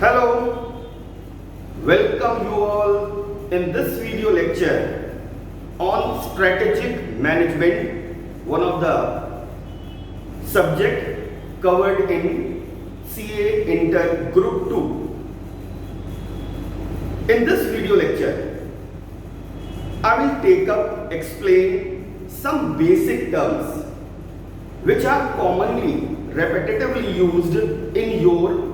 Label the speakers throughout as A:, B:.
A: Hello, welcome you all in this video lecture on strategic management, one of the subject covered in CA Inter Group 2. In this video lecture, I will explain some basic terms which are commonly repetitively used in your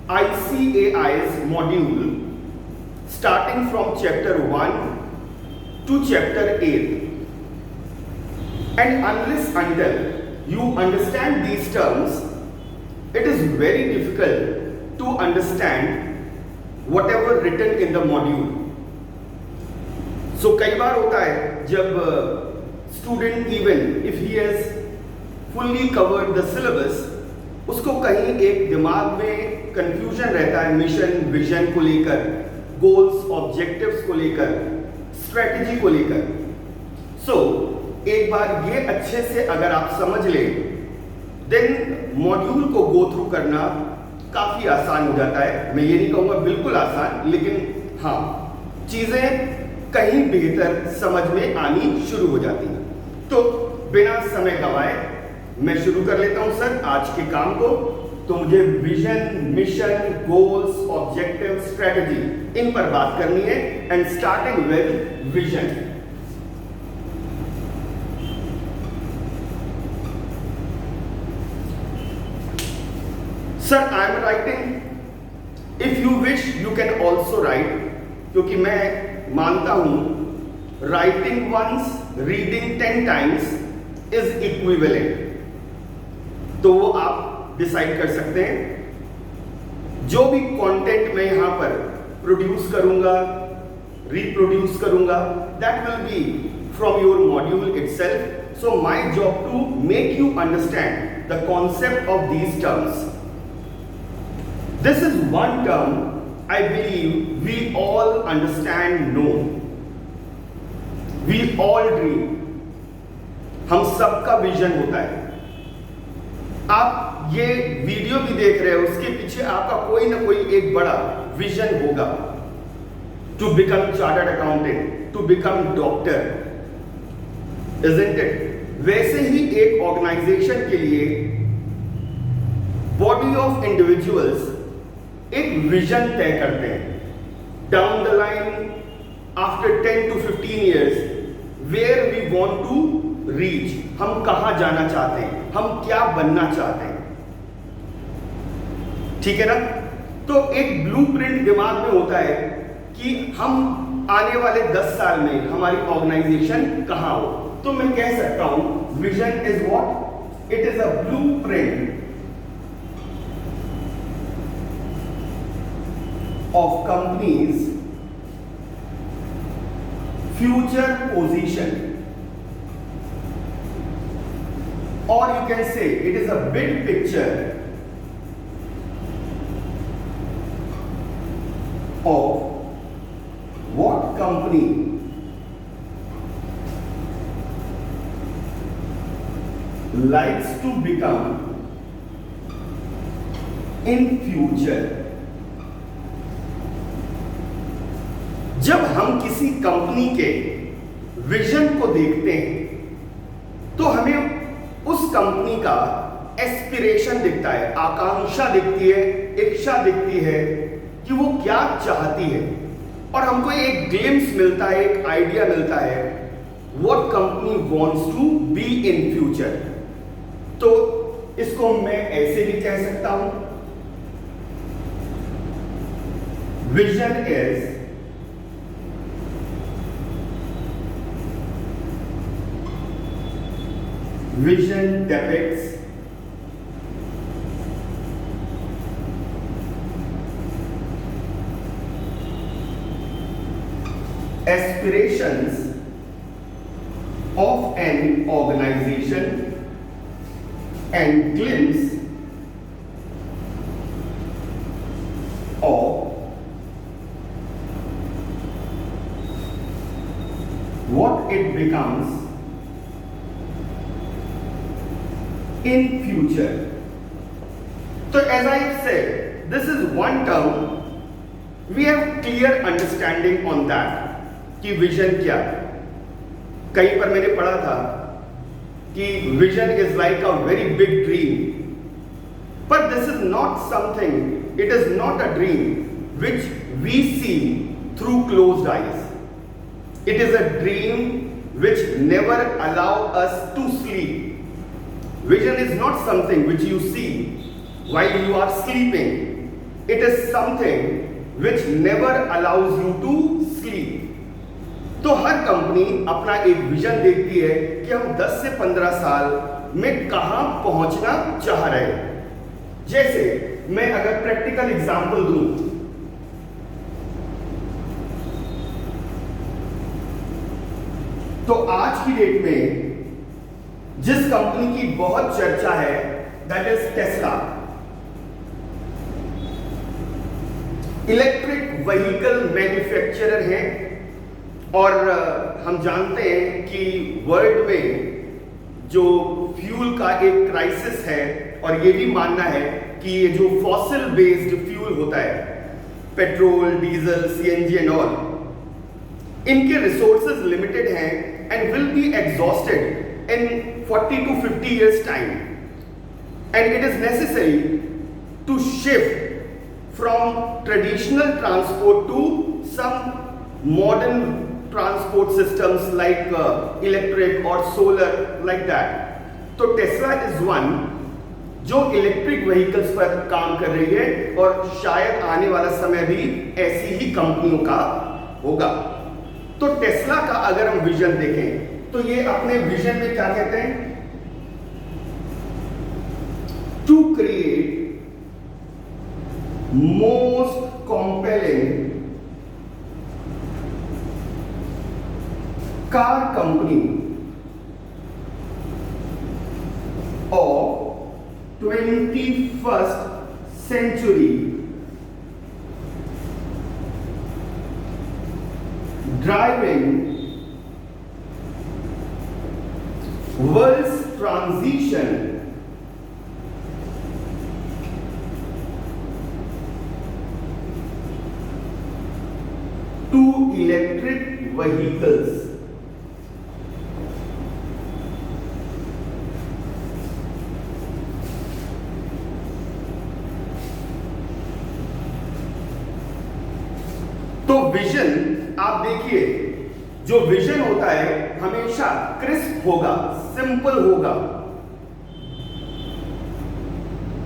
A: ICAI's module starting from chapter 1 to chapter 8. And until you understand these terms, it is very difficult to understand whatever written in the module. So कई बार होता है जब student even if he has fully covered the syllabus, उसको कहीं एक दिमाग में confusion रहता है मिशन विजन को लेकर, गोल्स ऑब्जेक्टिव्स को लेकर, स्ट्रेटजी को लेकर. सो एक बार ये अच्छे से अगर आप समझ लें, देन मॉड्यूल को गो थ्रू करना काफ़ी आसान हो जाता है. मैं ये नहीं कहूँगा बिल्कुल आसान, लेकिन हाँ चीज़ें कहीं बेहतर समझ में आनी शुरू हो जाती हैं. तो बिना समय गंवाए मैं शुरू कर लेता हूं सर आज के काम को. तो मुझे vision, mission, goals, objective, strategy इन पर बात करनी है. And starting with vision. Sir I am writing, if you wish you can also write, क्योंकि मैं मानता हूं writing once reading 10 times is equivalent. तो वो आप डिसाइड कर सकते हैं. जो भी कंटेंट मैं यहां पर प्रोड्यूस करूंगा, रिप्रोड्यूस करूंगा, that will be from your module itself. So my job to make you understand the concept of these terms. This is one term I believe we all understand, know. We all dream. हम सबका vision होता है. आप ये video भी देख रहे हो, उसके पीछे आपका कोई ना कोई एक बड़ा विजन होगा. To become chartered accountant, to become doctor, isn't it? वैसे ही एक ऑर्गेनाइजेशन के लिए बॉडी ऑफ इंडिविजुअल्स एक विजन तय करते हैं. Down the line after 10 to 15 years where we want to reach, हम कहां जाना चाहते हैं, हम क्या बनना चाहते हैं. ठीक है ना. तो एक ब्लूप्रिंट दिमाग में होता है कि हम आने वाले 10 साल में हमारी ऑर्गेनाइजेशन कहां हो. तो मैं कह सकता हूं vision is what, it is a blueprint of companies future position, or you can say it is a big picture of what company likes to become in future. जब हम किसी कंपनी के विजन को देखते हैं तो हमें उस कंपनी का एस्पिरेशन दिखता है, आकांक्षा दिखती है, इच्छा दिखती है कि वो क्या चाहती है, और हमको एक ग्लिम्स मिलता है, एक आइडिया मिलता है what company wants to be in future. तो इसको मैं ऐसे भी कह सकता हूं, vision is vision depicts aspirations of an organization and glimpse of what it becomes in future. So as I said, this is one term we have clear understanding on that कि vision क्या है। कहीं पर मैंने पढ़ा था कि vision is like a very big dream, but this is not something, it is not a dream which we see through closed eyes. It is a dream which never allow us to sleep. Vision is not something which you see while you are sleeping. It is something which never allows you to sleep. तो हर company अपना एक vision देखती है कि हम 10 से 15 साल में कहां पहुंचना चाह रहे हैं। जैसे मैं अगर प्रैक्टिकल एग्जांपल दूं, तो आज की डेट में जिस कंपनी की बहुत चर्चा है that is Tesla. Electric vehicle manufacturer है और हम जानते हैं कि वर्ल्ड में जो फ्यूल का एक क्राइसिस है और ये भी मानना है कि ये जो फॉसिल बेस्ड फ्यूल होता है, petrol, diesel, CNG and all, इनके रिसोर्सेज लिमिटेड हैं and will be exhausted in 40 to 50 years time, and it is necessary to shift from traditional transport to some modern transport systems like electric or solar like that. तो Tesla is one जो electric vehicles पर काम कर रही है और शायद आने वाला समय भी ऐसी ही कंपनियों का होगा। तो टेस्ला का अगर हम विजन देखें तो ये अपने विजन में क्या कहते हैं, to create most compelling car company of 21st century, driving world's transition to electric vehicles. तो विजन आप देखिए, जो विजन होता है हमेशा क्रिस्प होगा, सिंपल होगा,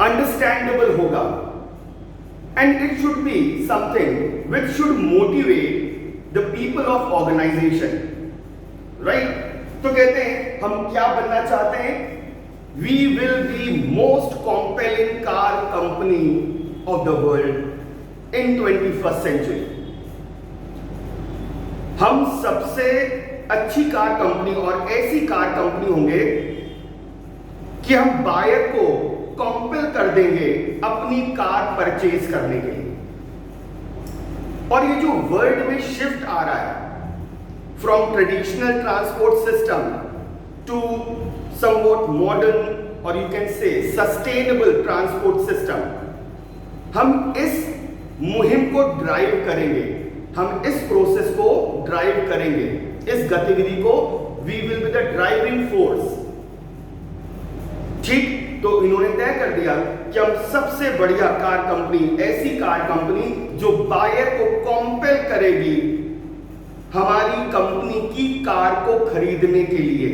A: अंडरस्टैंडेबल होगा, and it should be something which should motivate the people of organization, right. तो कहते हैं हम क्या बनना चाहते हैं, we will be most compelling car company of the world in 21st century. हम सबसे अच्छी कार कंपनी और ऐसी कार कंपनी होंगे कि हम बायर को कंपेल कर देंगे अपनी कार परचेज करने के लिए। और ये जो वर्ल्ड में शिफ्ट आ रहा है from traditional transport system to somewhat modern और you can say sustainable transport system, हम इस मुहिम को ड्राइव करेंगे, हम इस प्रोसेस को ड्राइव करेंगे, इस गतिविधि को we will be the driving force. ठीक, तो इन्होंने तय कर दिया कि हम सबसे बढ़िया कार कंपनी, ऐसी कार कंपनी जो बायर को कंपेल करेगी हमारी कंपनी की कार को खरीदने के लिए,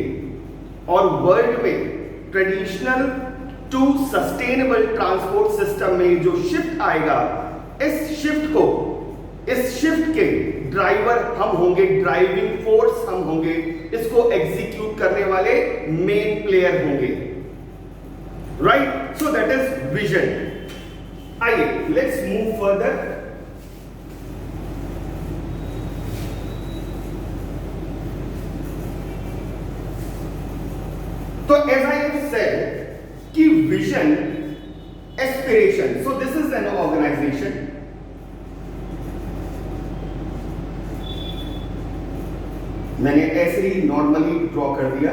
A: और वर्ल्ड में traditional to sustainable transport system में जो शिफ्ट आएगा, इस शिफ्ट के ड्राइवर हम होंगे, ड्राइविंग फोर्स हम होंगे, इसको एग्जीक्यूट करने वाले मेन प्लेयर होंगे, right. So that is vision. आइए लेट्स मूव फर्दर। तो एज आई हैव सेड कि vision, aspiration, so this is an organisation, मैंने ऐसे ही नॉर्मली ड्रॉ कर दिया,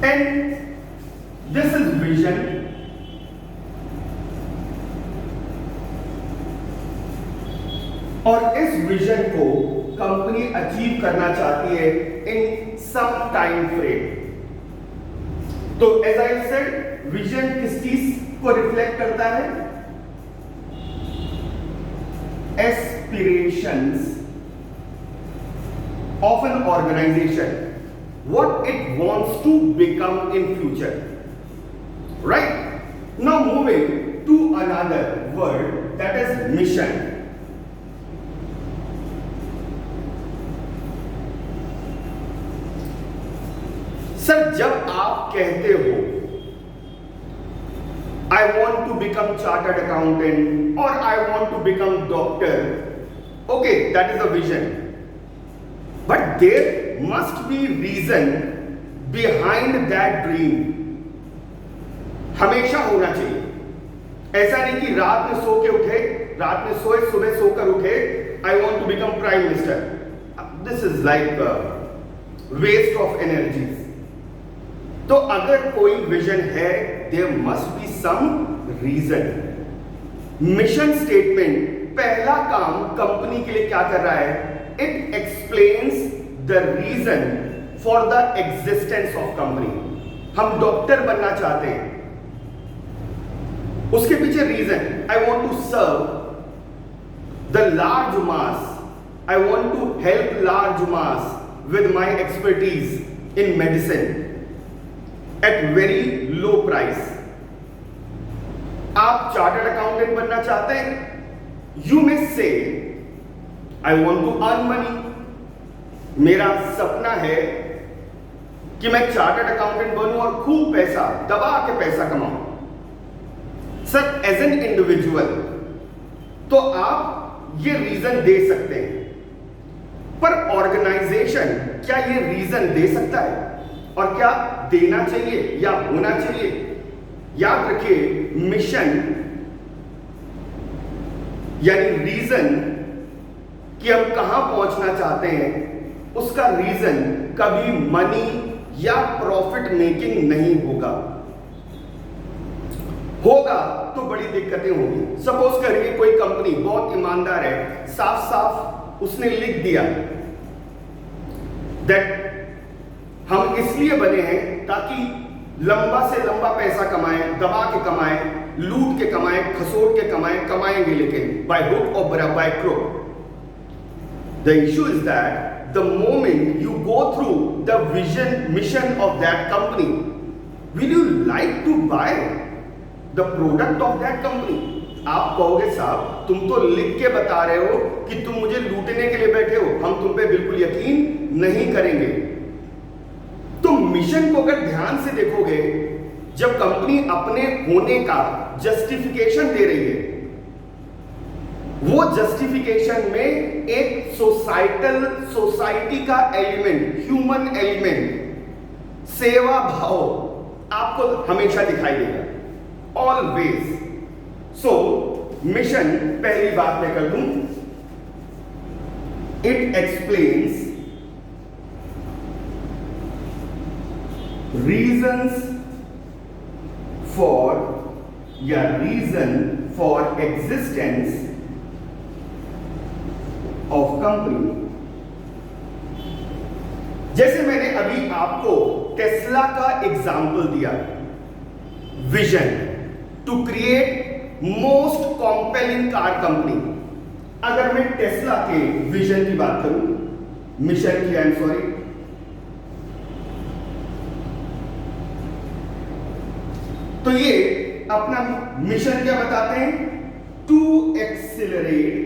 A: and this is vision vision, और इस विजन को कंपनी अचीव करना चाहती है इन सम टाइम फ्रेम। तो एज आई सेड, विजन किस चीज को रिफ्लेक्ट करता है? Aspirations of an organisation, what it wants to become in future, right? Now moving to another word, that is mission. Sir, जब आप कहते हो I want to become chartered accountant or I want to become doctor, okay, that is a vision, but there must be reason behind that dream. हमेशा होना चाहिए। ऐसा नहीं कि रात में सो के उठे, रात में सोए, सुबह सोकर उठे, I want to become prime minister. This is like waste of energy. तो अगर कोई विजन है, there must be some reason. Mission statement, पहला काम कंपनी के लिए क्या कर रहा है? It explains the reason for the existence of company. हम डॉक्टर बनना चाहते हैं, उसके पीछे reason, I want to serve the large mass, I want to help large mass with my expertise in medicine at very low price. आप chartered accountant बनना चाहते हैं, you may say I want to earn money. मेरा सपना है कि मैं chartered accountant बनूं और खूब पैसा दबा के पैसा कमाऊं। सर, एज एन इंडिविजुअल तो आप ये रीजन दे सकते हैं, पर ऑर्गेनाइजेशन क्या ये रीजन दे सकता है? और क्या देना चाहिए या होना चाहिए? याद रखिए, मिशन यानी रीजन कि हम कहां पहुंचना चाहते हैं, उसका रीजन कभी मनी या प्रॉफिट मेकिंग नहीं होगा। होगा तो बड़ी दिक्कतें होंगी। सपोज करिए कोई कंपनी बहुत ईमानदार है, साफ साफ उसने लिख दिया दैट हम इसलिए बने हैं ताकि लंबा से लंबा पैसा कमाएं, दबा के कमाएं, लूट के कमाएं, खसोट के कमाएं, कमाएंगे लेकिन बाय हुक और by crook. The issue is that the moment you go through the mission of that company, will you like to buy the product of that company? आप कहोगे साहब तुम तो लिख के बता रहे हो कि तुम मुझे लूटने के लिए बैठे हो, हम तुम पे बिल्कुल यकीन नहीं करेंगे। तो मिशन को अगर ध्यान से देखोगे, जब कंपनी अपने होने का जस्टिफिकेशन दे रही है, वो जस्टिफिकेशन में एक सोसाइटी का एलिमेंट, ह्यूमन एलिमेंट, सेवा भाव आपको हमेशा दिखाई देगा, ऑलवेज। सो मिशन, पहली बात मैं कर दूं, इट एक्सप्लेन्स रीजंस फॉर या reason for existence of company. जैसे मैंने अभी आपको टेस्ला का एग्जाम्पल दिया, vision to create most compelling car company. अगर मैं टेस्ला के विजन की बात करूं, मिशन की, आई एम सॉरी, तो ये अपना मिशन क्या बताते हैं? To accelerate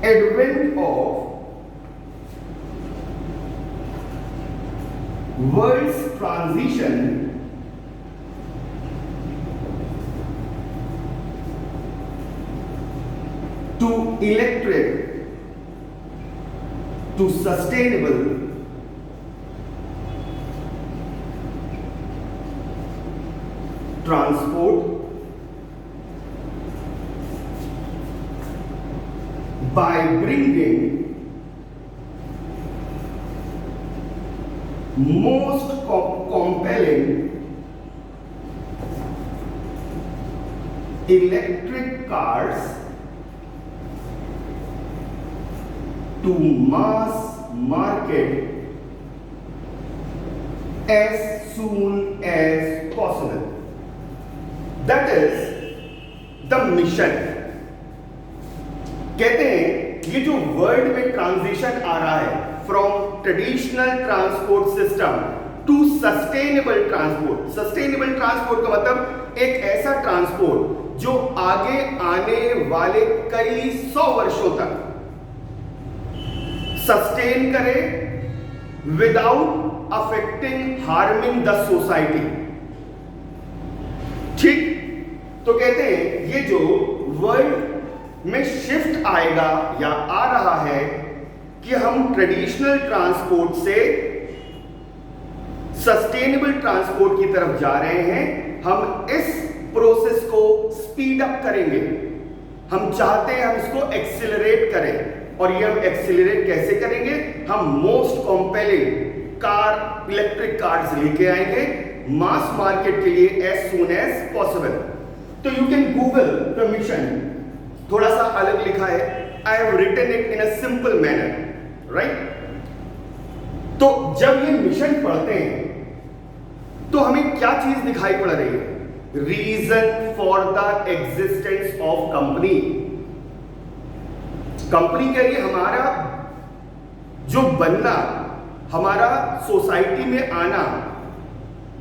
A: advent of world's transition to electric, to sustainable, transport by bringing most compelling electric cars to mass market as soon as possible. That is the mission. कहते हैं ये जो वर्ल्ड में ट्रांजिशन आ रहा है from traditional transport system to sustainable transport. Sustainable transport का मतलब एक ऐसा ट्रांसपोर्ट जो आगे आने वाले कई 100 वर्षों तक सस्टेन करे without affecting harming the society. ठीक, तो कहते हैं ये जो वर्ल्ड में शिफ्ट आएगा या आ रहा है कि हम ट्रेडिशनल ट्रांसपोर्ट से सस्टेनेबल ट्रांसपोर्ट की तरफ जा रहे हैं. हम इस प्रोसेस को स्पीड अप करेंगे. हम चाहते हैं हम इसको एक्सिलरेट करें. और ये हम एक्सिलरेट कैसे करेंगे? हम most compelling car, electric cars लेके आएंगे मास मार्केट के लिए as soon as possible. So you can Google the mission. थोड़ा सा अलग लिखा है. I have written it in a simple manner, right? तो जब ये मिशन पढ़ते हैं तो हमें क्या चीज दिखाई पड़ रही है? Reason for the existence of company. Company के लिए हमारा जो बनना, हमारा सोसाइटी में आना,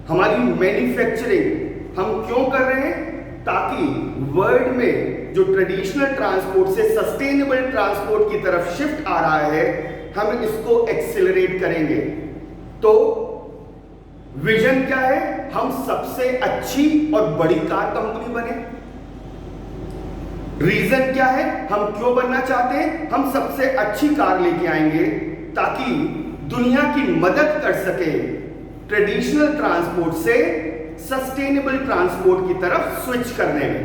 A: हमारी मैन्युफैक्चरिंग हम क्यों कर रहे हैं? ताकि वर्ल्ड में जो ट्रेडिशनल ट्रांसपोर्ट से सस्टेनेबल ट्रांसपोर्ट की तरफ शिफ्ट आ रहा है, हम इसको एक्सिलरेट करेंगे. तो विजन क्या है? हम सबसे अच्छी और बड़ी कार कंपनी बने. रीजन क्या है? हम क्यों बनना चाहते हैं? हम सबसे अच्छी कार लेके आएंगे ताकि दुनिया की मदद कर सके ट्रेडिशनल ट्रांसपोर्ट से सस्टेनेबल ट्रांसपोर्ट की तरफ स्विच करने में.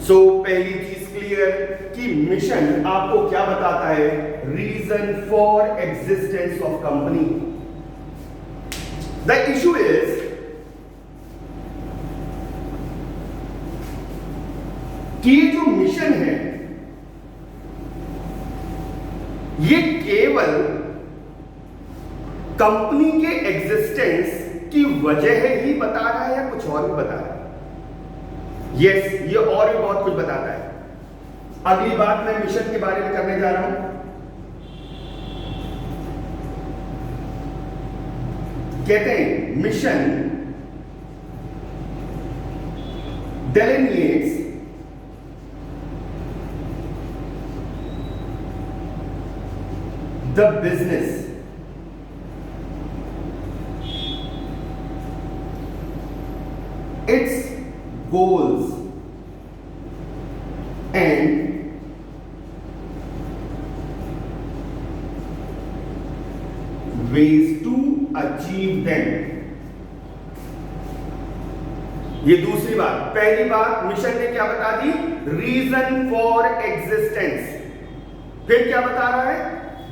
A: सो पहली चीज क्लियर कि मिशन आपको क्या बताता है? Reason for existence of company. The issue is कि ये जो मिशन है ये केवल कंपनी के एग्जिस्टेंस की वजह ही बता रहा है या कुछ और भी बता रहा है? यस, ये और भी बहुत कुछ बताता है. अगली बात मैं मिशन के बारे में करने जा रहा हूं. कहते हैं mission delineates the business its goals and ways to achieve them. ये दूसरी बात. पहली बात मिशन ने क्या बता दी? Reason for existence. फिर क्या बता रहा है?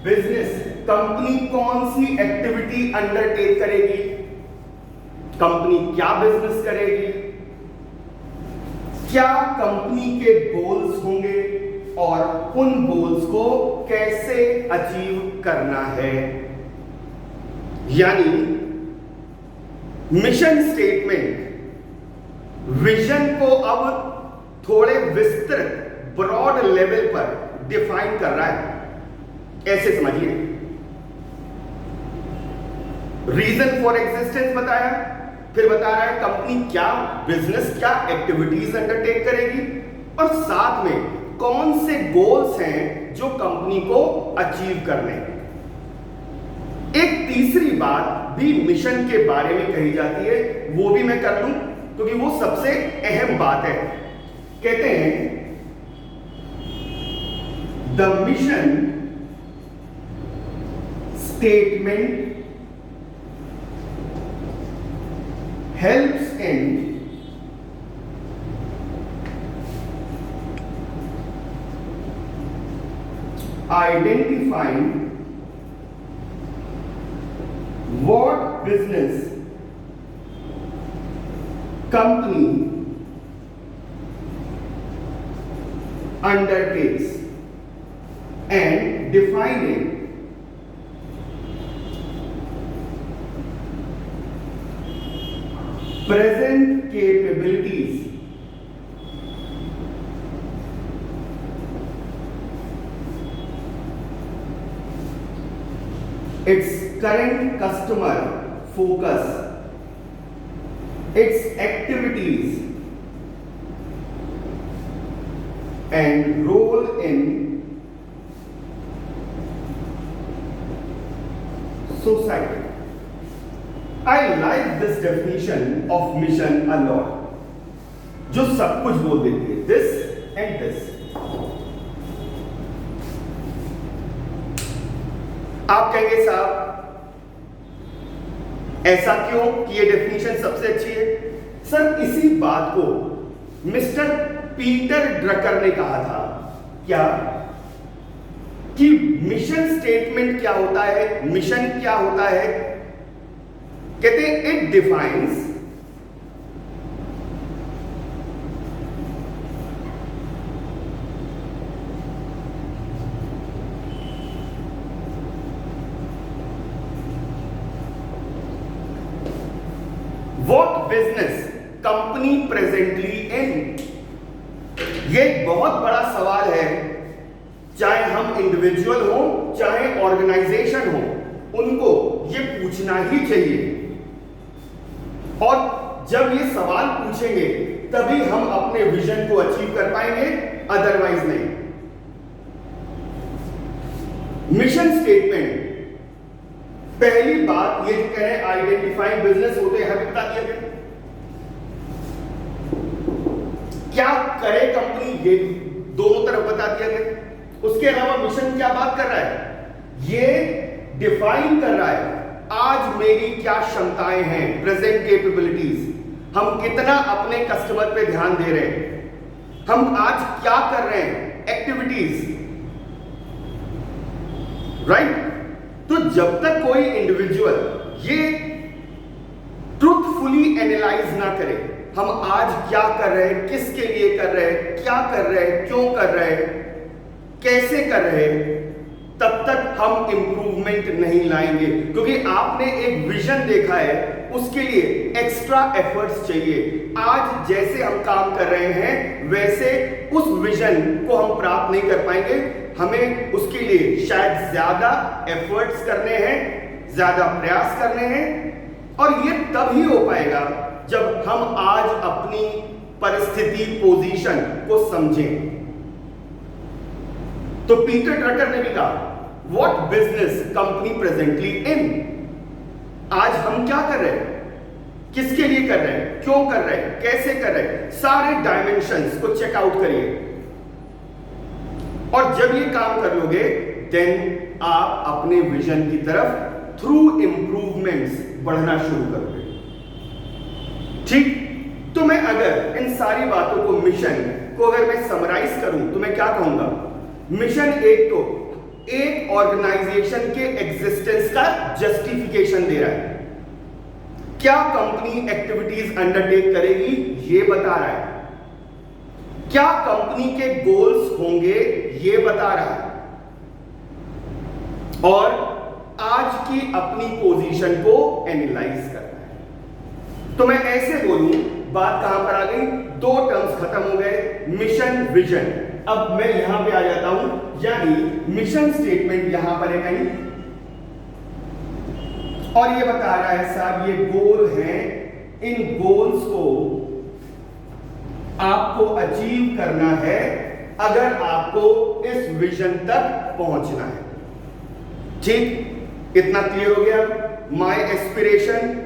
A: बिजनेस. कंपनी कौन सी एक्टिविटी अंडरटेक करेगी, कंपनी क्या बिजनेस करेगी, क्या कंपनी के गोल्स होंगे और उन गोल्स को कैसे अचीव करना है. यानी मिशन स्टेटमेंट विजन को अब थोड़े विस्तृत ब्रॉड लेवल पर डिफाइन कर रहा है. ऐसे समझिए. रीजन फॉर एग्जिस्टेंस बताया, फिर बता रहा है कंपनी क्या बिजनेस, क्या एक्टिविटीज अंडरटेक करेगी और साथ में कौन से गोल्स हैं जो कंपनी को अचीव करने. एक तीसरी बात भी मिशन के बारे में कही जाती है, वो भी मैं कर लूं क्योंकि वो सबसे अहम बात है. कहते हैं the mission statement helps in identifying What business company undertakes and defining present capabilities its current customer focus, its activities and role in society. I like this definition of mission a lot. जो सब कुछ बोल देती है, this and this. आप कहेंगे साहब ऐसा क्यों कि ये डेफिनेशन सबसे अच्छी है? सर इसी बात को मिस्टर पीटर ड्रकर ने कहा था क्या कि मिशन स्टेटमेंट क्या होता है, मिशन क्या होता है? कहते हैं it defines what business company presently in. ये एक बहुत बड़ा सवाल है, चाहे हम इंडिविजुअल हो चाहे ऑर्गेनाइजेशन हो, उनको ये पूछना ही चाहिए। और जब ये सवाल पूछेंगे तभी हम अपने विजन को अचीव कर पाएंगे, अदरवाइज नहीं। मिशन स्टेटमेंट, पहली बात ये जो कह रहे हैं आइडेंटिफाइंग बिजनेस होते हैं, बता दिया गया क्या करे कंपनी, ये दोनों तरफ बता दिया गया। उसके अलावा मिशन क्या बात कर रहा है, ये डिफाइन कर रहा है आज मेरी क्या क्षमताएं हैं, प्रेजेंट कैपेबिलिटीज, हम कितना अपने कस्टमर पे ध्यान दे रहे हैं, हम आज क्या कर रहे हैं, एक्टिविटीज, राइट। तो जब तक कोई इंडिविजुअल ये ट्रूथफुली एनालाइज ना करे हम आज क्या कर रहे हैं, किसके लिए कर रहे हैं, क्या कर रहे हैं, क्यों कर रहे हैं, कैसे कर रहे हैं, तब तक हम इंप्रूवमेंट नहीं लाएंगे। क्योंकि आपने एक विजन देखा है, उसके लिए एक्स्ट्रा एफर्ट्स चाहिए। आज जैसे हम काम कर रहे हैं वैसे उस विजन को हम प्राप्त नहीं कर पाएंगे, हमें उसके लिए शायद ज्यादा एफर्ट्स करने हैं, ज्यादा प्रयास करने हैं, और ये तब ही हो पाएगा जब हम आज अपनी परिस्थिति, पोजीशन को समझें। तो पीटर ड्रकर ने भी कहा what business company presently in, आज हम क्या कर रहे हैं, किसके लिए कर रहे हैं, क्यों कर रहे हैं, कैसे कर रहे हैं, सारे डायमेंशंस को चेकआउट करिए। और जब ये काम कर लोगे देन आप अपने विजन की तरफ थ्रू इंप्रूवमेंट्स बढ़ना शुरू करोगे। ठीक, तो मैं अगर इन सारी बातों को, मिशन को अगर मैं समराइज करूं तो मैं क्या कहूंगा, मिशन एक तो एक ऑर्गेनाइजेशन के एग्जिस्टेंस का जस्टिफिकेशन दे रहा है, क्या कंपनी एक्टिविटीज अंडरटेक करेगी ये बता रहा है, क्या कंपनी के गोल्स होंगे ये बता रहा है, और आज की अपनी पोजीशन को एनालाइज कर रहा है। तो मैं ऐसे बोलूं, बात कहां पर आ गई, दो टर्म्स खत्म हो गए, मिशन, विजन। अब मैं यहां पे आ जाता हूं, यानी मिशन स्टेटमेंट यहां पर है कहीं, और ये बता रहा है साहब ये गोल है, इन गोल्स को आपको अचीव करना है अगर आपको इस विजन तक पहुंचना है। ठीक, इतना क्लियर हो गया। My aspiration,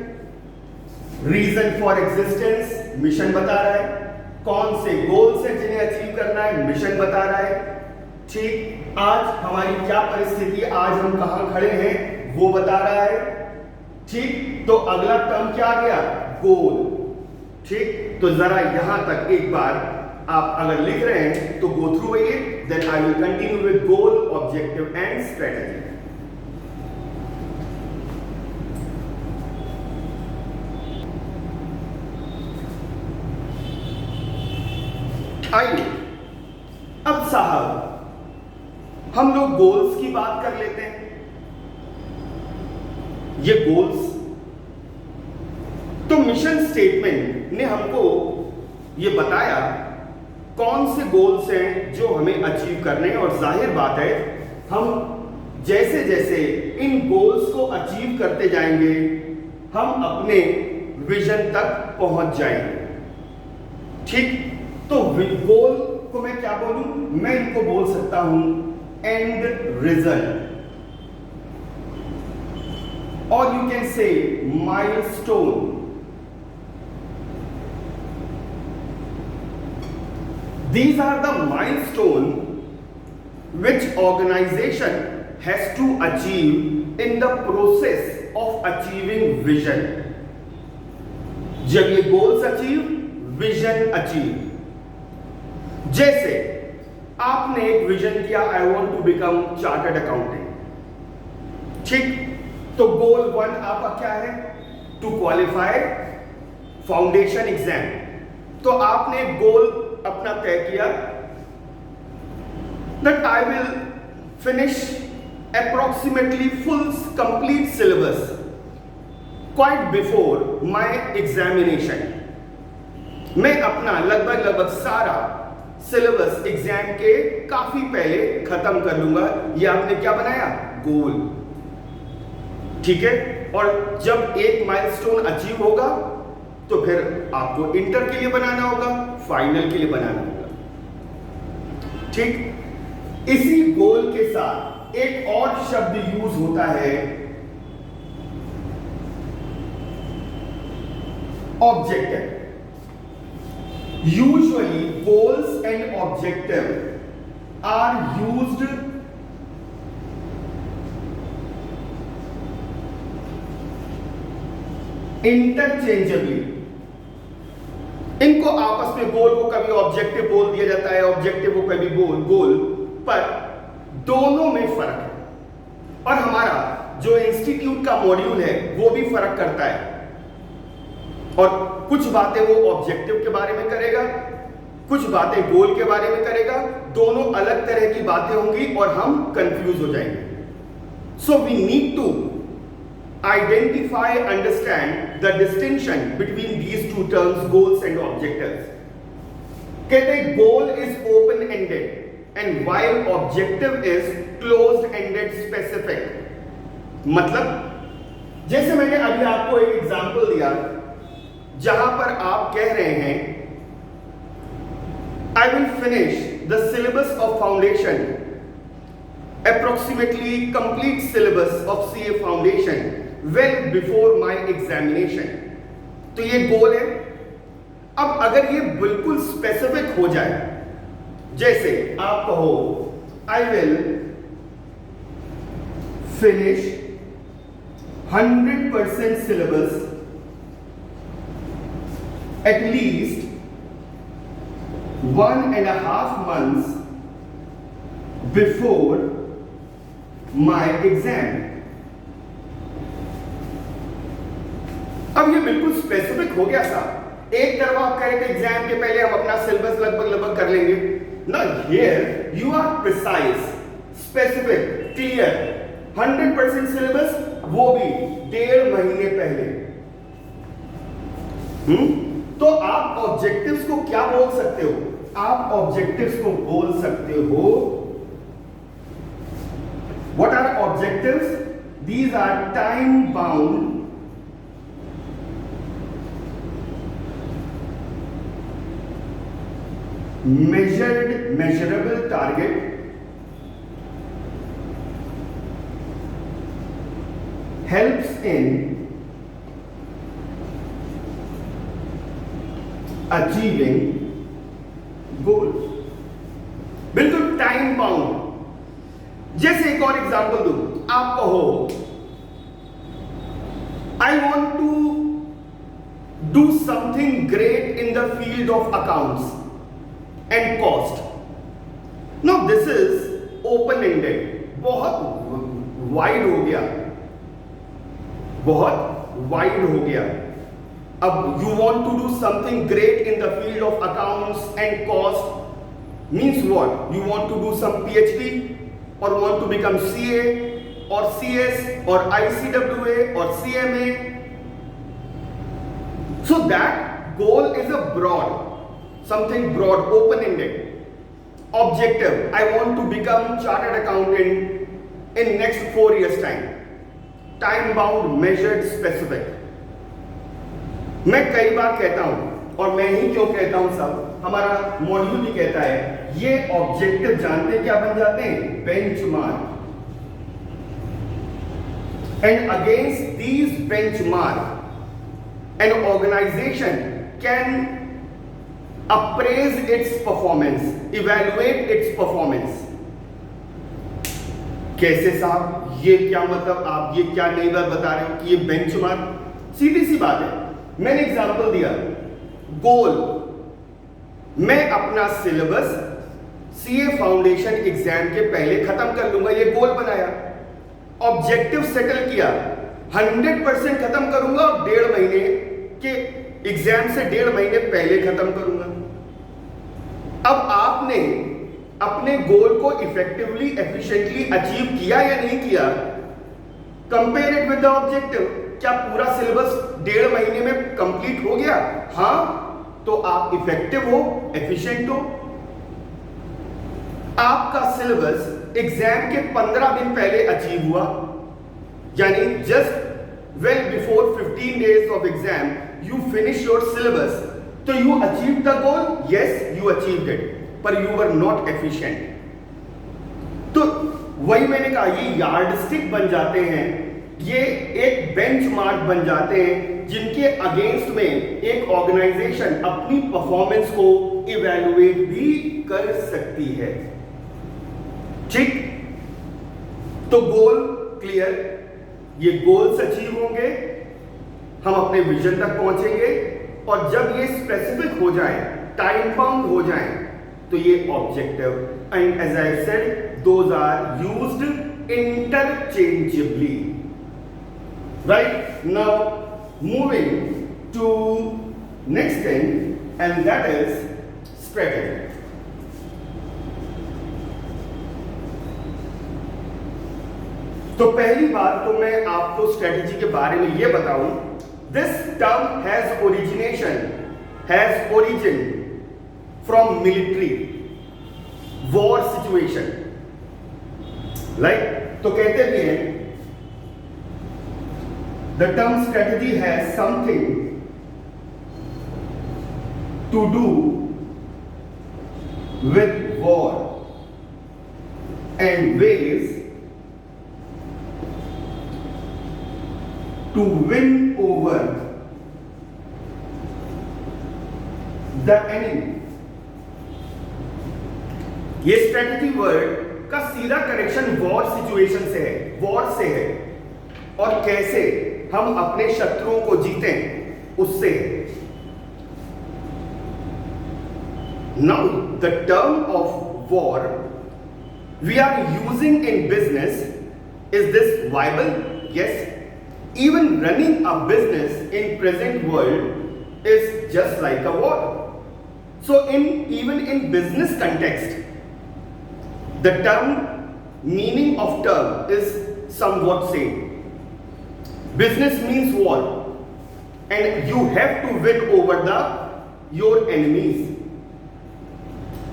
A: reason for existence, mission बता रहा है, कौन से गोल्स हैं जिन्हें अचीव करना है, मिशन बता रहा है। ठीक, आज हमारी क्या परिस्थिति, आज हम कहां खड़े हैं वो बता रहा है। ठीक, तो अगला टर्म क्या आ गया, गोल। ठीक, तो जरा यहां तक एक बार आप अगर लिख रहे हैं तो गो थ्रू आइए, then I will continue with goal, objective and strategy. आइए अब साहब हम लोग गोल्स की बात कर लेते हैं। ये गोल्स, तो मिशन स्टेटमेंट ने हमको ये बताया कौन से गोल्स हैं जो हमें अचीव करने हैं, और जाहिर बात है हम जैसे जैसे इन गोल्स को अचीव करते जाएंगे हम अपने विजन तक पहुंच जाएंगे। ठीक, तो गोल को मैं क्या बोलूं, मैं इनको बोल सकता हूं एंड रिजल्ट, और यू कैन से milestone. These are the milestone which organization has to achieve in the process of achieving vision. जब ये goals achieve, vision achieve। जैसे आपने एक विजन किया, I want to become chartered accountant। ठीक, तो गोल 1 आपका क्या है, टू क्वालिफाई फाउंडेशन एग्जाम। तो आपने गोल अपना तय किया that I will finish approximately full complete syllabus quite before my examination। मैं अपना लगभग सारा सिलेबस एग्जाम के काफी पहले खत्म कर लूंगा। ये आपने क्या बनाया, गोल। ठीक है, और जब एक माइलस्टोन अचीव होगा तो फिर आपको इंटर के लिए बनाना होगा, फाइनल के लिए बनाना होगा। ठीक, इसी गोल के साथ एक और शब्द यूज होता है, objective. Usually goals and objective are used interchangeably. इनको आपस में, गोल को कभी ऑब्जेक्टिव बोल दिया जाता है, ऑब्जेक्टिव को कभी गोल, पर दोनों में फर्क है। और हमारा जो इंस्टीट्यूट का मॉड्यूल है वो भी फर्क करता है, और कुछ बातें वो ऑब्जेक्टिव के बारे में करेगा, कुछ बातें गोल के बारे में करेगा। दोनों अलग तरह की बातें होंगी और हम कंफ्यूज हो जाएंगे। So we need to identify, understand the distinction between these two terms, goals and objectives। कहते हैं goal is open ended and while objective is closed ended specific। मतलब जैसे मैंने अभी आपको एक एग्जांपल दिया जहां पर आप कह रहे हैं I will finish the syllabus of foundation, approximately complete syllabus of CA foundation well before my examination। तो ये गोल है। अब अगर ये बिल्कुल स्पेसिफिक हो जाए, जैसे आप कहो I will finish 100% syllabus at least 1.5 months before my exam। अब ये बिल्कुल स्पेसिफिक हो गया साहब। एक तरफ आप कह रहे थे एग्जाम के पहले हम अपना सिलेबस लगभग कर लेंगे ना, here you are precise, specific, clear. 100% syllabus, वो भी 1.5 महीने पहले। तो आप ऑब्जेक्टिव्स को क्या बोल सकते हो, आप ऑब्जेक्टिव्स को बोल सकते हो, what are objectives? These are time bound measurable target helps in achieving goals। बिल्कुल टाइम बाउंड। जैसे एक और एग्जांपल दूं, आप कहो I want to do something great in the field of accounts and cost. No, this is open ended, बहुत wide हो गया, बहुत वाइड हो गया। अब you want to do something great in the field of accounts and cost, means what? You want to do some PhD or want to become CA or CS or ICWA or CMA. So that goal is a broad, something broad, open-ended. Objective, I want to become chartered accountant in next 4 years time. Time bound, measured, specific. मैं कई बार कहता हूं, और मैं ही क्यों कहता हूं सब, हमारा मॉड्यूल भी कहता है, ये ऑब्जेक्टिव जानते क्या बन जाते हैं? Benchmark. And against these benchmark an organization can appraise its performance, evaluate its performance. कैसे साहब, ये क्या मतलब, आप ये क्या नई बात बता रहे हो कि ये बेंचमार्क? सीधी सी बात है, मैंने एग्जांपल दिया. गोल, मैं अपना सिलेबस सीए फाउंडेशन एग्जाम के पहले खत्म कर लूंगा, ये गोल बनाया. ऑब्जेक्टिव सेटल किया, 100% खत्म करूंगा और 1.5 महीने के एग्जाम से 1.5 महीने पहले खत्म करूंगा. अब आपने अपने गोल को इफेक्टिवली, एफिशिएंटली अचीव किया या नहीं किया? Compare it with the objective. क्या पूरा सिलेबस 1.5 महीने में कंप्लीट हो गया? हां, तो आप इफेक्टिव हो, एफिशिएंट हो. आपका सिलेबस एग्जाम के 15 दिन पहले अचीव हुआ, यानी just well before 15 days of exam you finish your syllabus, so you achieved the goal. Yes, you achieved it, but you were not efficient. तो वही मैंने कहा, ये यार्डस्टिक बन जाते हैं, ये एक बेंचमार्क बन जाते हैं जिनके अगेंस्ट में एक ऑर्गेनाइजेशन अपनी परफॉर्मेंस को इवैल्यूएट भी कर सकती है. ठीक, तो गोल क्लियर, ये गोल्स अचीव होंगे, हम अपने विजन तक पहुंचेंगे, और जब ये स्पेसिफिक हो जाए, टाइम बाउंड हो जाए, तो ये objective, and as I said, those are used interchangeably. Right, now moving to next thing, and that is strategy. तो पहली बात तो मैं आपको स्ट्रेटेजी के बारे में ये बताऊं. This term has origin from military war situation. Like, तो कहते भी हैं, the term strategy has something to do with war and ways to win over the enemy. ये स्ट्रेटेजी वर्ड का सीधा कनेक्शन वॉर सिचुएशन से है, वॉर से है, और कैसे हम अपने शत्रुओं को जीतें उससे. Now the term of war we are using in business, is this viable? Yes. Even running a business in present world is just like a war. So even in business context, the meaning of term is somewhat same. Business means war, and you have to win over your enemies.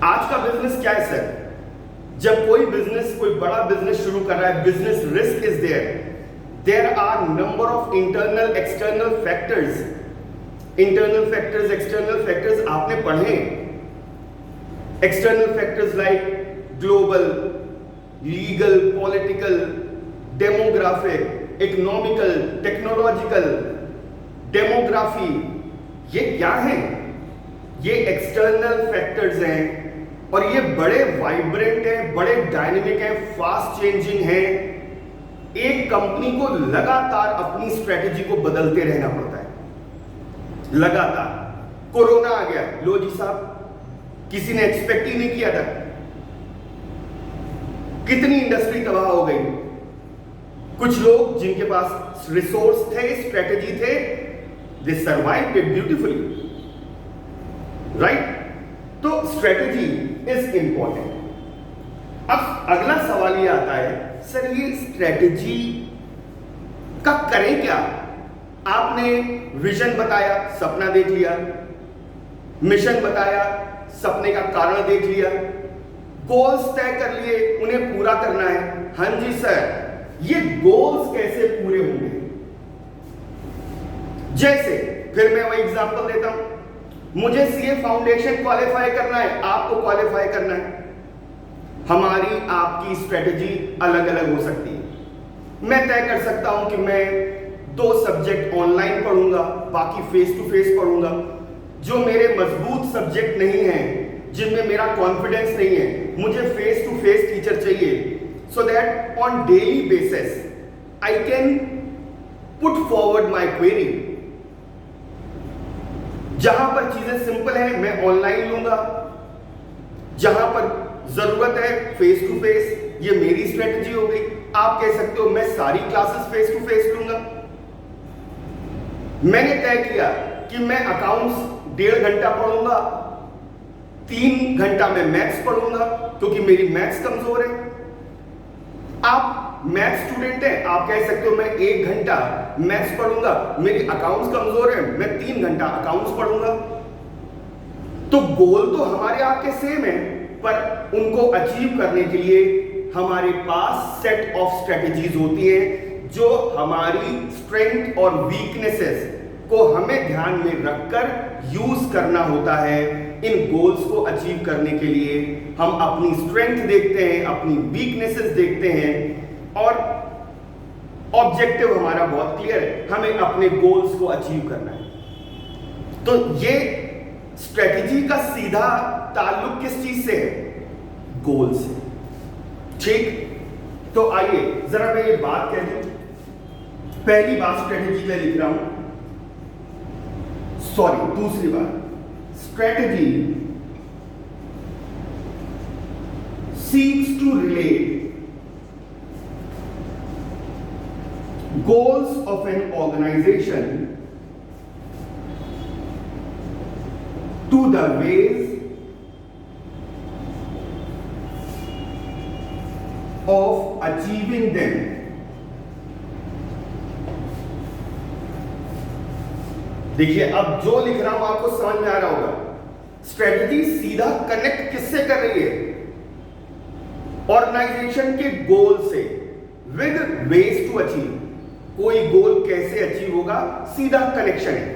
A: आज का business क्या है sir? जब कोई business, कोई बड़ा business शुरू कर रहा है, business risk is there. There are number of internal, external factors. Internal factors, external factors आपने पढ़े. External factors like global, legal, political, demographic, economical, technological, demography. ये क्या है? ये external factors हैं, और ये बड़े vibrant हैं, बड़े dynamic हैं, fast changing हैं. एक कंपनी को लगातार अपनी स्ट्रेटेजी को बदलते रहना पड़ता है, लगातार. कोरोना आ गया, लो जी साहब, किसी ने एक्सपेक्ट ही नहीं किया था. कितनी इंडस्ट्री तबाह हो गई. कुछ लोग जिनके पास रिसोर्स थे, स्ट्रेटेजी थे, दे सर्वाइव्ड इट ब्यूटीफुली. राइट, तो स्ट्रेटेजी इज इंपॉर्टेंट। अब अगला सवाल ये आता है, सर ये स्ट्रेटेजी का करें क्या? आपने विजन बताया, सपना देख लिया, मिशन बताया, सपने का कारण देख लिया, गोल्स तय कर लिए, उन्हें पूरा करना है। हाँ जी सर, ये गोल्स कैसे पूरे होंगे? जैसे फिर मैं वही एग्जांपल देता हूं, मुझे सीए फाउंडेशन क्वालिफाई करना है, आपको क्वालिफाई करना है। हमारी आपकी स्ट्रेटेजी अलग अलग हो सकती है। मैं तय कर सकता हूं कि मैं 2 सब्जेक्ट ऑनलाइन पढ़ूंगा, बाकी फेस टू फेस पढ़ूंगा। जो मेरे मजबूत सब्जेक्ट नहीं हैं, जिनमें मेरा कॉन्फिडेंस नहीं है, मुझे फेस टू फेस टीचर चाहिए, so that on daily basis I can put forward my query. जहां पर चीजें सिंपल है मैं ऑनलाइन लूंगा, जहां पर जरूरत है फेस टू फेस। ये मेरी स्ट्रेटजी हो गई। आप कह सकते हो मैं सारी क्लासेस फेस टू फेस लूंगा। मैंने तय किया कि मैं अकाउंट्स 1.5 घंटा पढ़ूंगा, 3 घंटा मैं मैथ्स पढ़ूंगा, क्योंकि मेरी मैथ्स कमजोर है। आप मैथ्स स्टूडेंट हैं, आप कह सकते हो मैं 1 घंटा मैथ्स पढ़ूंगा, मेरी अकाउंट्स कमजोर है, मैं 3 घंटा अकाउंट्स पढ़ूंगा। तो गोल तो हमारे आपके सेम है, पर उनको अचीव करने के लिए हमारे पास सेट ऑफ स्ट्रेटजीज होती है, जो हमारी स्ट्रेंथ और वीकनेसेस को हमें ध्यान में रखकर यूज करना होता है। इन गोल्स को अचीव करने के लिए हम अपनी स्ट्रेंथ देखते हैं, अपनी वीकनेसेस देखते हैं, और ऑब्जेक्टिव हमारा बहुत क्लियर है, हमें अपने गोल्स को अचीव करना है। तो ये स्ट्रेटजी का सीधा ताल्लुक किस चीज से है? गोल से। ठीक, तो आइए जरा मैं ये बात कह दूं। पहली बात स्ट्रेटजी में लिख रहा हूं, सॉरी दूसरी बात, strategy seeks to relate goals of an organization to the ways of achieving them. देखिए, अब जो लिख रहा हूं आपको समझ में आ रहा होगा। स्ट्रेटजी सीधा कनेक्ट किससे कर रही है? ऑर्गेनाइजेशन के गोल से, विद वेज टू अचीव। कोई गोल कैसे अचीव होगा, सीधा कनेक्शन है।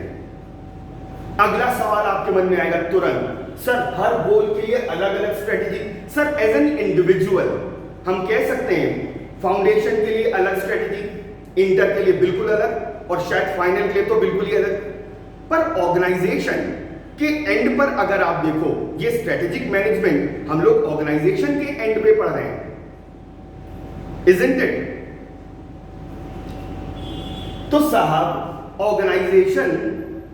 A: अगला सवाल आपके मन में आएगा तुरंत, सर हर गोल के लिए अलग अलग strategy. Sir as an individual हम कह सकते हैं फाउंडेशन के लिए अलग स्ट्रेटजी, इंटर के लिए बिल्कुल अलग, और शायद फाइनल के लिए तो बिल्कुल ही अलग। पर ऑर्गेनाइजेशन के एंड पर अगर आप देखो, ये स्ट्रेटेजिक मैनेजमेंट हम लोग ऑर्गेनाइजेशन के एंड पे पढ़ रहे हैं, इजंट इट? तो साहब ऑर्गेनाइजेशन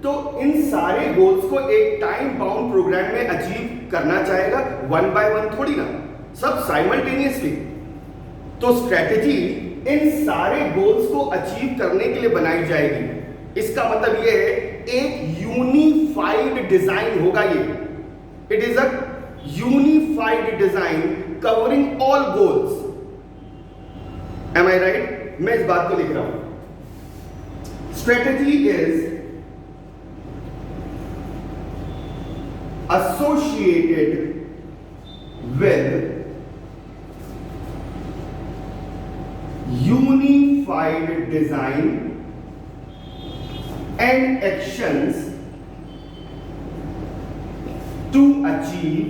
A: तो इन सारे गोल्स को एक टाइम बाउंड प्रोग्राम में अचीव करना चाहेगा, 1 by 1 थोड़ी ना, सब साइमल्टेनियसली। तो स्ट्रेटेजी इन सारे गोल्स को अचीव करने के लिए बनाई जाएगी। इसका मतलब यह है एक यूनिफाइड डिजाइन होगा। ये it is a unified design covering all goals. Am I right? मैं इस बात को लिख रहा हूं, strategy is associated with unified design and actions to achieve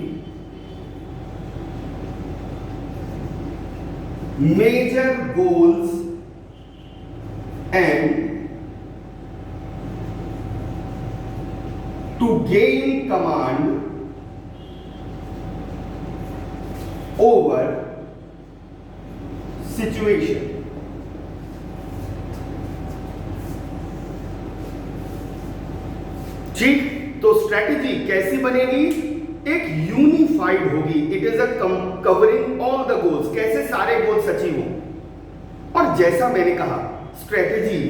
A: major goals and to gain command over situation. ठीक, तो स्ट्रेटेजी कैसी बनेगी? एक यूनिफाइड होगी। It is a covering all the goals, कैसे सारे गोल्स अचीव हो। और जैसा मैंने कहा, स्ट्रेटेजी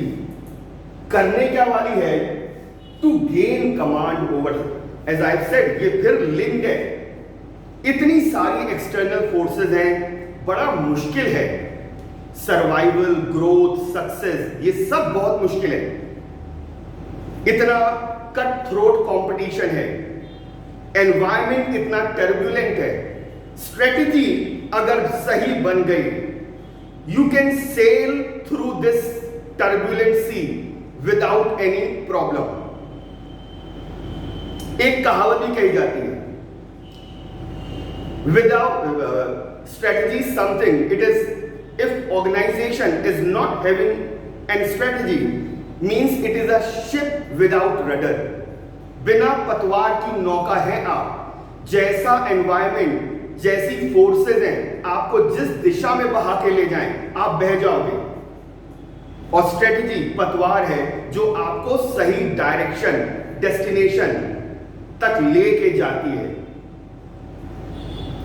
A: करने क्या वाली है? To gain command over as I said ये फिर लिंक्ड है। इतनी सारी एक्सटर्नल फोर्सेस हैं, बड़ा मुश्किल है। सर्वाइवल, ग्रोथ, सक्सेस, ये सब बहुत मुश्किल है। इतना कट थ्रोट कंपटीशन है, एनवायरमेंट इतना टर्बुलेंट है। स्ट्रेटेजी अगर सही बन गई, you can sail through this turbulent sea without any problem. एक कहावत भी कही जाती है, without strategy something it is, if organization is not having any strategy means it is a ship without rudder। बिना पतवार की नौका है आप। जैसा एनवायरमेंट, जैसी फोर्सेस हैं, आपको जिस दिशा में बहा के ले जाएं आप बह जाओगे। और स्ट्रेटेजी पतवार है जो आपको सही डायरेक्शन, डेस्टिनेशन तक लेके जाती है।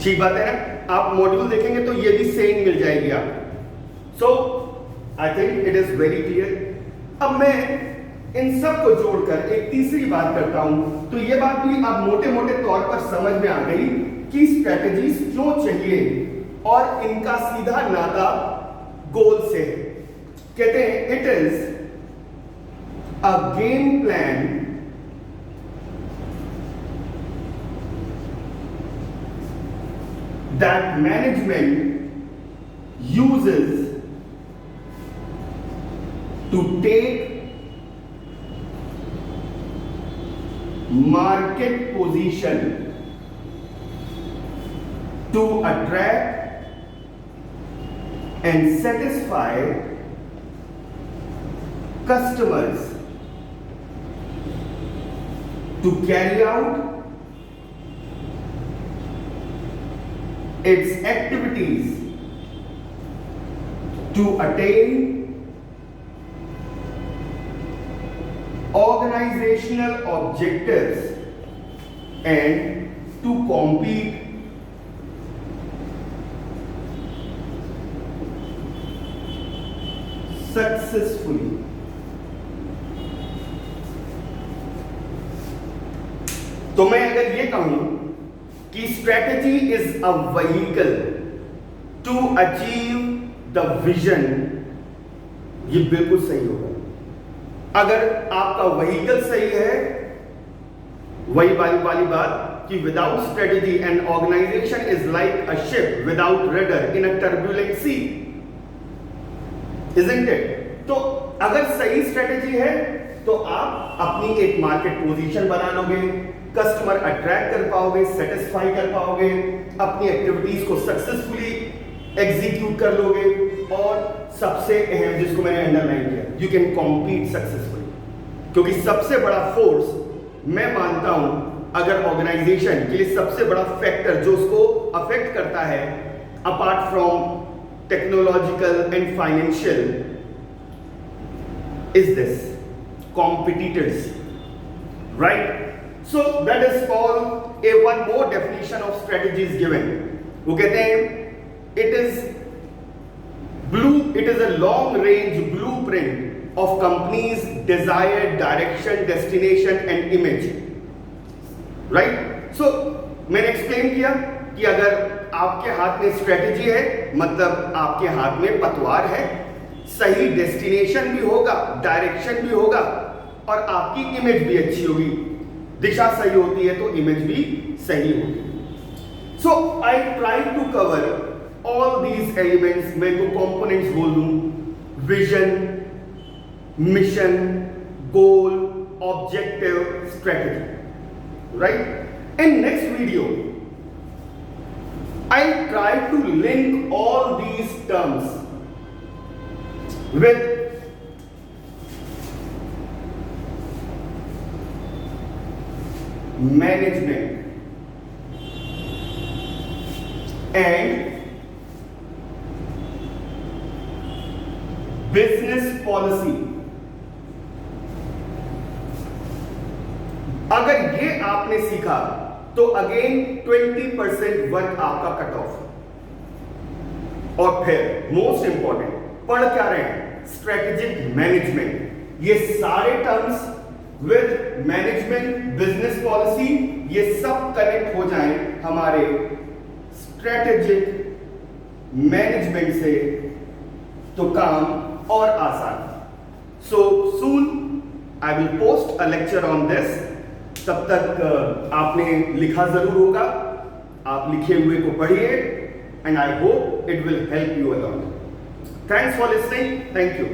A: ठीक बात है ना? आप मॉड्यूल देखेंगे तो ये भी सेइंग मिल जाएगी आपको। So I think it is very clear. अब मैं इन सब को जोड़कर एक तीसरी बात करता हूं, तो ये बात भी अब मोटे मोटे तौर पर समझ में आ गई कि स्ट्रेटजीज क्यों चाहिए और इनका सीधा नाता गोल से है। कहते हैं it is a game plan that management uses to take market position to attract and satisfy customers, to carry out its activities, to attain organizational objectives, and to compete successfully। तो मैं अगर ये कहूं कि strategy is a vehicle to achieve the vision, ये बिल्कुल सही होगा। अगर आपका व्हीकल सही है, वही वाली बात कि without strategy an organization is like a ship without rudder in a turbulent sea, isn't it? तो अगर सही स्ट्रेटेजी है तो आप अपनी एक मार्केट पोजीशन बना लोगे, कस्टमर अट्रैक्ट कर पाओगे, सेटिस्फाई कर पाओगे, अपनी एक्टिविटीज को सक्सेसफुली एग्जीक्यूट कर लोगे, और सबसे अहम जिसको मैंने अंडरलाइन किया, यू कैन कॉम्पीट सक्सेसफुली। क्योंकि सबसे बड़ा फोर्स मैं मानता हूं अगर ऑर्गेनाइजेशन के लिए सबसे बड़ा फैक्टर जो उसको अफेक्ट करता है apart from technological and financial is this competitors, right? So that is called a one more definition of strategy is given। वो कहते हैं it is a long range blueprint of company's desired direction, destination and image, right? So मैंने explain किया कि अगर आपके हाथ में स्ट्रेटेजी है मतलब आपके हाथ में पतवार है, सही डेस्टिनेशन भी होगा, डायरेक्शन भी होगा और आपकी इमेज भी अच्छी होगी। दिशा सही होती है तो इमेज भी सही होगी। So I try to cover all these elements. मैं को कंपोनेंट्स बोल दूं, vision, mission, goal, objective, strategy, right? In next video I try to link all these terms with management and business policy। अगर ये आपने सीखा तो अगेन 20% वर्क आपका कट ऑफ। और फिर मोस्ट इंपॉर्टेंट पढ़ क्या रहे हैं, स्ट्रेटेजिक मैनेजमेंट। ये सारे terms with management, business policy, ये सब कनेक्ट हो जाएं हमारे स्ट्रेटेजिक मैनेजमेंट से, तो काम और आसान। So soon I will post a lecture on this. तब तक आपने लिखा जरूर होगा, आप लिखे हुए को पढ़िए, and I hope it will help you a lot. Thanks for listening, thank you.